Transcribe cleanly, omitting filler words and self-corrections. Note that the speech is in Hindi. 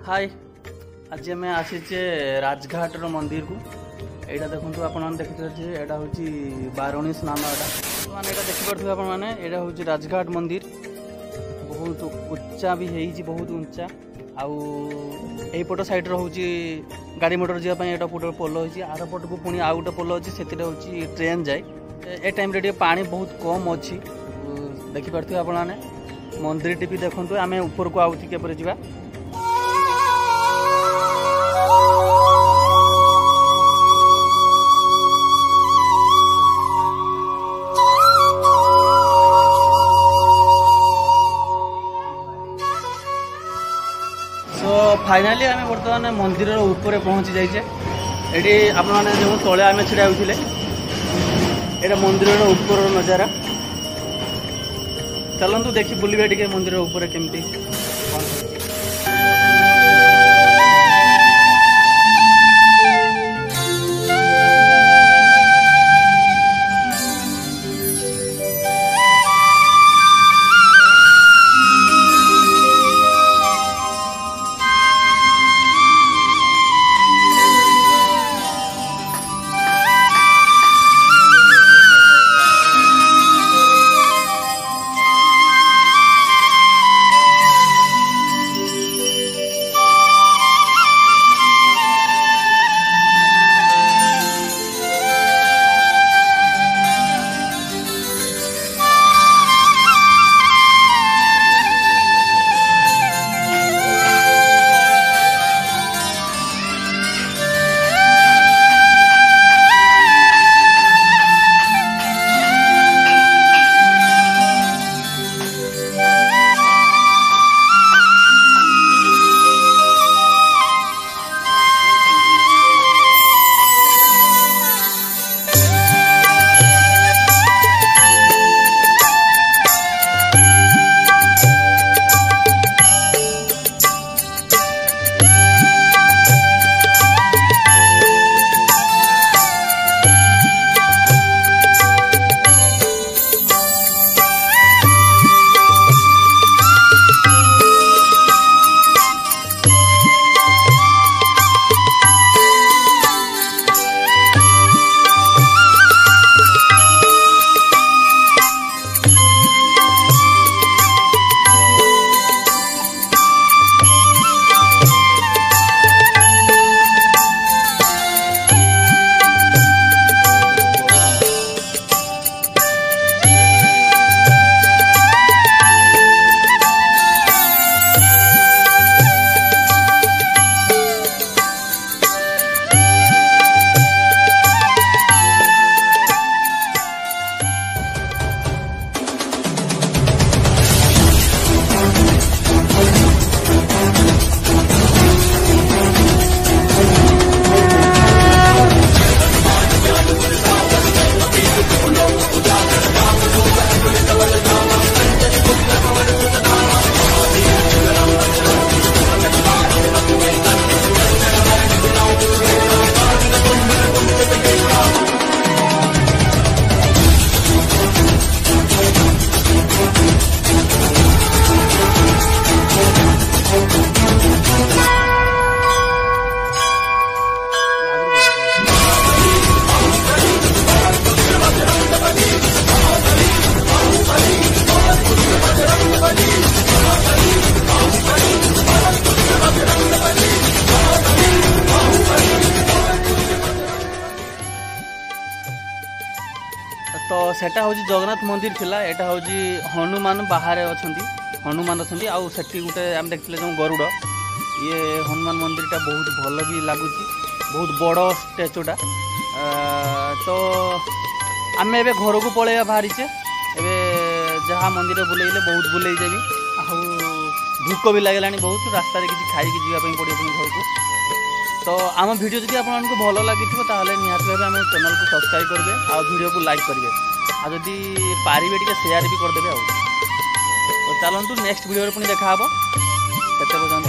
हाय आज आम आसीचे राजघाट मंदिर को यहाँ देखो आप देखते यहाँ हूँ बारणी स्नान यहाँ देखिपे यहाँ हूँ राजघाट मंदिर बहुत उच्चा भी है बहुत उच्चा आउट साइड हूँ गाड़ी मोटर जावाई यहाँ गोटे पोल हो आर पट को पुणी आउ गोटे पोल अच्छी से ट्रेन जाए ए टाइम रे पानी बहुत कम अच्छी देखिपे आपने मंदिर टी भी देखो आम ऊपर को आउती केपर जा फाइनाली आम बर्तमान मंदिर ऊपर पहुँची जाइए ये आपने जो तले आम छिड़ा होते यहाँ मंदिर ऊपर नजारा चलतु देखी बुलवा टे मंदिर ऊपर केमती तो सेटा हूँ जगन्नाथ मंदिर थिला एटा हूँ हनुमान बाहर अच्छा हनुमान अच्छा आउ सेठी गोटे आम देखते जो गरुड़ ये हनुमान मंदिरटा बहुत भल भी लगुच बहुत बड़ स्टैचूटा तो आम ए घर को पलैया बाहरीचे एवं जहाँ मंदिर बुलेले बहुत बुले जाबी भूक भी लगेगा बहुत रास्ता किसी खाई जावाई पड़ो घर को तो आम वीडियो जब आपको भल लगी निहाती भाव आम चैनल को सब्सक्राइब करेंगे आ वीडियो को लाइक करेंगे आ जदि पारे टे शेयर भी करदे तो चलतु नेक्स्ट वीडियो पुणी देखा हे